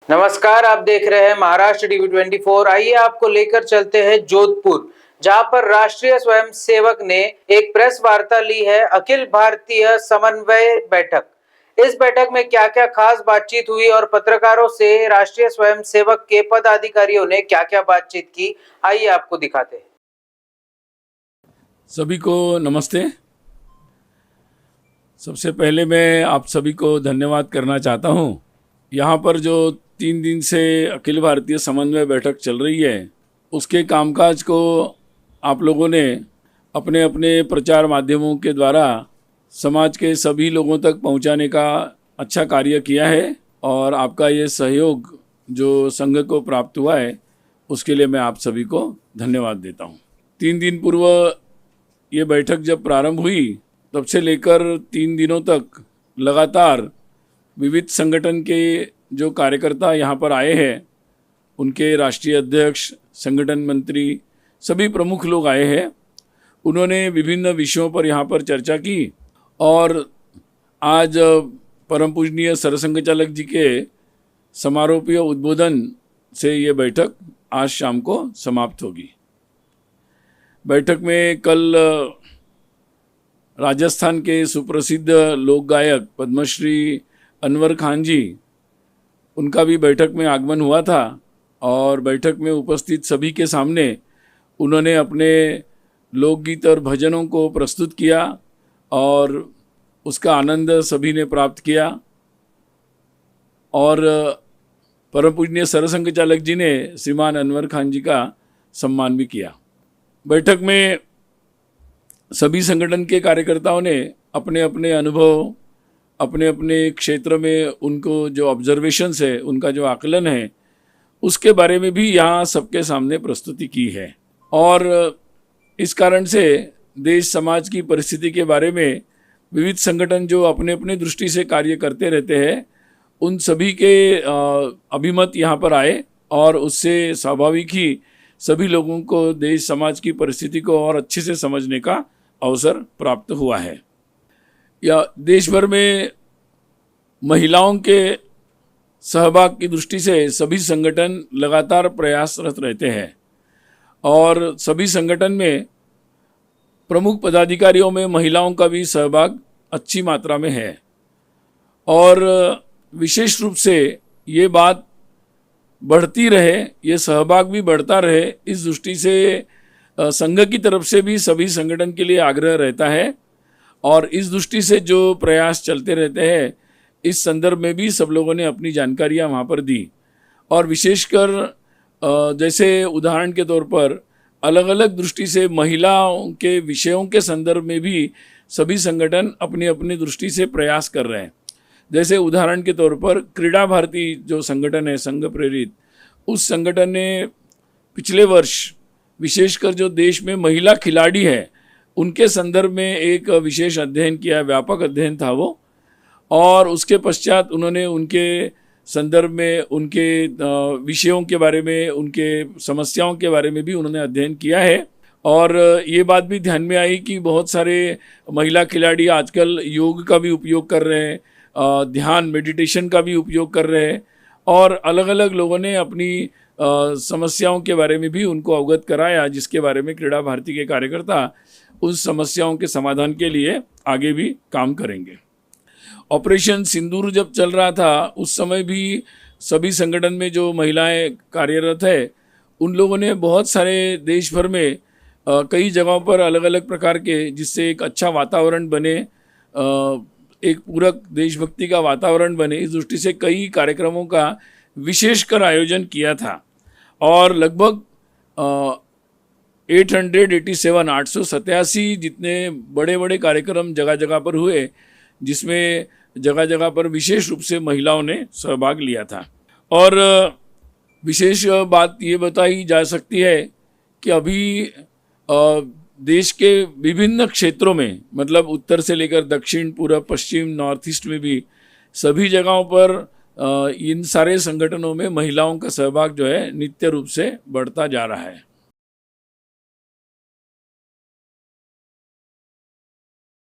नमस्कार, आप देख रहे हैं महाराष्ट्र टीवी 24। आइए आपको लेकर चलते हैं जोधपुर, जहां पर राष्ट्रीय स्वयंसेवक ने एक प्रेस वार्ता ली है। अखिल भारतीय समन्वय बैठक। इस बैठक में क्या-क्या खास बातचीत हुई और पत्रकारों से राष्ट्रीय स्वयंसेवक के पदाधिकारियों ने क्या-क्या बातचीत की, आइए आपको दिखाते हैं। सभी को नमस्ते। सबसे पहले मैं आप सभी को धन्यवाद करना चाहता हूँ। यहाँ पर जो 3 दिन से अखिल भारतीय समन्वय बैठक चल रही है, उसके कामकाज को आप लोगों ने अपने अपने प्रचार माध्यमों के द्वारा समाज के सभी लोगों तक पहुँचाने का अच्छा कार्य किया है और आपका ये सहयोग जो संघ को प्राप्त हुआ है, उसके लिए मैं आप सभी को धन्यवाद देता हूँ। 3 दिन पूर्व ये बैठक जब प्रारंभ हुई, तब से लेकर 3 दिनों तक लगातार विविध संगठन के जो कार्यकर्ता यहाँ पर आए हैं, उनके राष्ट्रीय अध्यक्ष, संगठन मंत्री, सभी प्रमुख लोग आए हैं। उन्होंने विभिन्न विषयों पर यहाँ पर चर्चा की और आज परम पूजनीय सरसंघ चालक जी के समारोपीय उद्बोधन से ये बैठक आज शाम को समाप्त होगी। बैठक में कल राजस्थान के सुप्रसिद्ध लोक गायक पद्मश्री अनवर खान जी, उनका भी बैठक में आगमन हुआ था और बैठक में उपस्थित सभी के सामने उन्होंने अपने लोकगीत और भजनों को प्रस्तुत किया और उसका आनंद सभी ने प्राप्त किया। और परम पूजनीय सरसंघ चालक जी ने श्रीमान अनवर खान जी का सम्मान भी किया। बैठक में सभी संगठन के कार्यकर्ताओं ने अपने अपने अनुभव, अपने अपने क्षेत्र में उनको जो ऑब्जर्वेशंस है, उनका जो आकलन है, उसके बारे में भी यहाँ सबके सामने प्रस्तुति की है। और इस कारण से देश समाज की परिस्थिति के बारे में विविध संगठन जो अपने अपने दृष्टि से कार्य करते रहते हैं, उन सभी के अभिमत यहाँ पर आए और उससे स्वाभाविक ही सभी लोगों को देश समाज की परिस्थिति को और अच्छे से समझने का अवसर प्राप्त हुआ है। या देश भर में महिलाओं के सहभाग की दृष्टि से सभी संगठन लगातार प्रयासरत रहते हैं और सभी संगठन में प्रमुख पदाधिकारियों में महिलाओं का भी सहभाग अच्छी मात्रा में है और विशेष रूप से ये बात बढ़ती रहे, ये सहभाग भी बढ़ता रहे, इस दृष्टि से संघ की तरफ से भी सभी संगठन के लिए आग्रह रहता है और इस दृष्टि से जो प्रयास चलते रहते हैं, इस संदर्भ में भी सब लोगों ने अपनी जानकारियां वहाँ पर दी। और विशेषकर जैसे उदाहरण के तौर पर अलग अलग दृष्टि से महिलाओं के विषयों के संदर्भ में भी सभी संगठन अपनी अपनी दृष्टि से प्रयास कर रहे हैं। जैसे उदाहरण के तौर पर क्रीड़ा भारती जो संगठन है संघ प्रेरित, उस संगठन ने पिछले वर्ष विशेषकर जो देश में महिला खिलाड़ी है, उनके संदर्भ में एक विशेष अध्ययन किया, व्यापक अध्ययन था वो, और उसके पश्चात उन्होंने उनके संदर्भ में उनके विषयों के बारे में, उनके समस्याओं के बारे में भी उन्होंने अध्ययन किया है। और ये बात भी ध्यान में आई कि बहुत सारे महिला खिलाड़ी आजकल योग का भी उपयोग कर रहे हैं, ध्यान मेडिटेशन का भी उपयोग कर रहे हैं और अलग अलग लोगों ने अपनी समस्याओं के बारे में भी उनको अवगत कराया, जिसके बारे में क्रीड़ा भारती के कार्यकर्ता उस समस्याओं के समाधान के लिए आगे भी काम करेंगे। ऑपरेशन सिंदूर जब चल रहा था, उस समय भी सभी संगठन में जो महिलाएं कार्यरत है, उन लोगों ने बहुत सारे देश भर में कई जगहों पर अलग अलग प्रकार के, जिससे एक अच्छा वातावरण बने, एक पूरक देशभक्ति का वातावरण बने, इस दृष्टि से कई कार्यक्रमों का विशेषकर आयोजन किया था और लगभग 887 जितने बड़े बड़े कार्यक्रम जगह जगह पर हुए, जिसमें जगह जगह पर विशेष रूप से महिलाओं ने सहभाग लिया था। और विशेष बात ये बताई जा सकती है कि अभी देश के विभिन्न क्षेत्रों में, मतलब उत्तर से लेकर दक्षिण, पूर्व, पश्चिम, नॉर्थ ईस्ट में भी सभी जगहों पर इन सारे संगठनों में महिलाओं का सहभाग जो है नित्य रूप से बढ़ता जा रहा है।